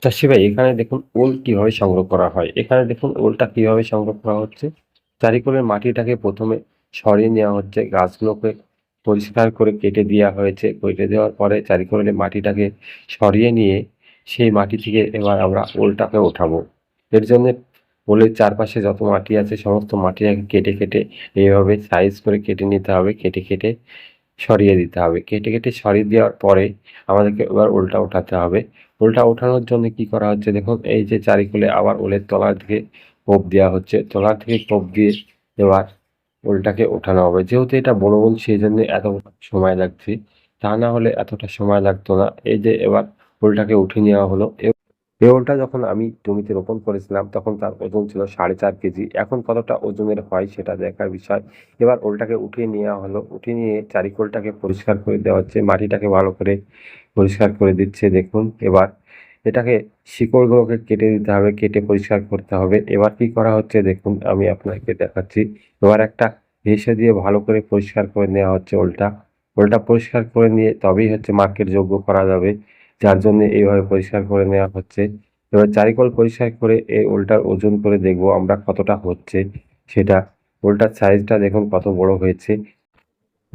চাষি ভাই, এখানে দেখুন ওল কিভাবে সংগ্রহ করা হয়। এখানে দেখুন ওলটা কিভাবে সংগ্রহ করা হচ্ছে। চারিকোণের মাটিটাকে প্রথমে সরিয়ে নেওয়া হচ্ছে, গাছগুলোকে পরিষ্কার করে কেটে দেওয়া হয়েছে। কেটে দেওয়ার পরে চারিকোণের মাটিটাকে সরিয়ে নিয়ে সেই মাটি থেকে এবার আমরা ওলটাকে ওঠাবো। এর জন্যে ওলের চারপাশে যত মাটি আছে সমস্ত মাটিটাকে কেটে কেটে এইভাবে সাইজ করে কেটে নিতে হবে। কেটে কেটে সরিয়ে দিতে হবে। কেটে কেটে সরিয়ে দেওয়ার পরে আমাদেরকে এবার ওলটা ওঠাতে হবে। ওলটা ওঠানোর জন্য কি করা হচ্ছে দেখুন, এই যে চারিকোলে আবার ওলের তলার দিকে কোপ দেওয়া হচ্ছে। তলার থেকে কোপ দিয়ে এবার ওলটাকে ওঠানো হবে। যেহেতু এটা বড় ওল সেই জন্য এত সময় লাগছে, তা না হলে এতটা সময় লাগতো না। এই যে এবার ওলটাকে উঠিয়ে নেওয়া হলো। এই ওলটা যখন আমি জমিতে রোপণ করেছিলাম তখন তার ওজন ছিল 4.5 কেজি। এখন কতটা ওজনের হয় সেটা দেখার বিষয়। এবার ওলটাকে উঠিয়ে নেওয়া হলো। উঠিয়ে নিয়ে চারিকোলটাকে পরিষ্কার করে দেওয়া হচ্ছে। মাটিটাকে ভালো করে পরিষ্কার করে দিচ্ছে দেখুন। এবার এটাকে শিকড়গুলোকে কেটে দিতে হবে, কেটে পরিষ্কার করতে হবে। এবার কি করা হচ্ছে দেখুন, আমি আপনাকে দেখাচ্ছি। এবার একটা হেসে দিয়ে ভালো করে পরিষ্কার করে নেওয়া হচ্ছে ওলটা। ওলটা পরিষ্কার করে নিয়ে তবেই হচ্ছে মার্কেট যোগ্য করা যাবে। যার জন্য এইভাবে পরিষ্কার করে নেওয়া হচ্ছে। এবার চারিকোল পরিষ্কার করে এই ওলটার ওজন করে দেখবো আমরা কতটা হচ্ছে সেটা। ওলটার সাইজটা দেখুন কত বড় হয়েছে।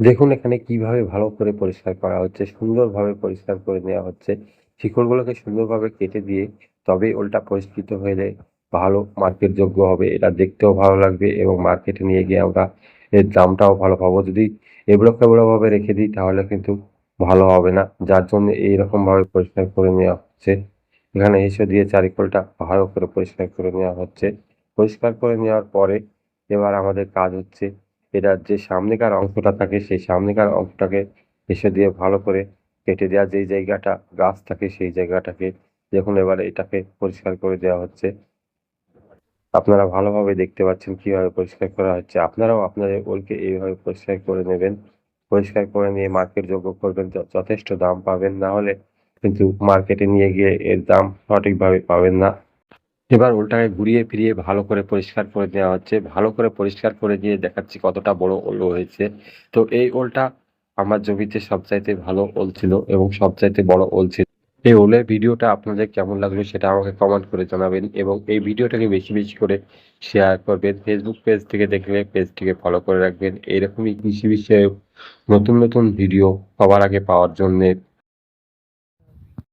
দেখুন এখানে কিভাবে ভালো করে পরিষ্কার করা হচ্ছে, সুন্দরভাবে পরিষ্কার করে নেওয়া হচ্ছে। শিকড়গুলোকে সুন্দরভাবে কেটে দিয়ে তবেই ওলটা পরিষ্কৃত হলে ভালো মার্কেট যোগ্য হবে। এটা দেখতেও ভালো লাগবে এবং মার্কেটে নিয়ে গিয়ে আমরা এর দামটাও ভালো পাবো। যদি এবড়ো খেবড়োভাবে রেখে দিই তাহলে কিন্তু ভালো হবে না। যার জন্য এইরকমভাবে পরিষ্কার করে নেওয়া হচ্ছে। এখানে এসে দিয়ে চারিকোলটা ভালো করে পরিষ্কার করে নেওয়া হচ্ছে। পরিষ্কার করে নেওয়ার পরে এবার আমাদের কাজ হচ্ছে এটার যে সামনেকার অংশটা থাকে সেই সামনেকার অংশটাকে হেসে দিয়ে ভালো করে কেটে দেওয়া। যেই জায়গাটা গাছ থাকে সেই জায়গাটাকে দেখুন এবার এটাকে পরিষ্কার করে দেওয়া হচ্ছে। আপনারা ভালোভাবে দেখতে পাচ্ছেন কিভাবে পরিষ্কার করা হচ্ছে। আপনারাও আপনাদের ওলকে এইভাবে পরিষ্কার করে নেবেন। পরিষ্কার করে নিয়ে মার্কেট যোগ্য করবেন, যথেষ্ট দাম পাবেন। না হলে কিন্তু মার্কেটে নিয়ে গিয়ে এর দাম সঠিকভাবে পাবেন না। এবার ওলটাকে ঘুরিয়ে ফিরিয়ে ভালো করে পরিষ্কার করে নেওয়া হচ্ছে। ভালো করে পরিষ্কার করে দিয়ে দেখাচ্ছি কতটা বড় ওল হয়েছে। তো এই ওলটা আমার জমিতে সবচাইতে ভালো ওল ছিল এবং সবচাইতে বড় ওল ছিল। এই ওলের ভিডিওটা আপনাদের কেমন লাগলো সেটা আমাকে কমেন্ট করে জানাবেন এবং এই ভিডিওটাকে বেশি বেশি করে শেয়ার করবেন। ফেসবুক পেজ থেকে দেখলে পেজটিকে ফলো করে রাখবেন। এইরকমই কৃষি বিষয়ে নতুন নতুন ভিডিও সবার আগে পাওয়ার জন্যে।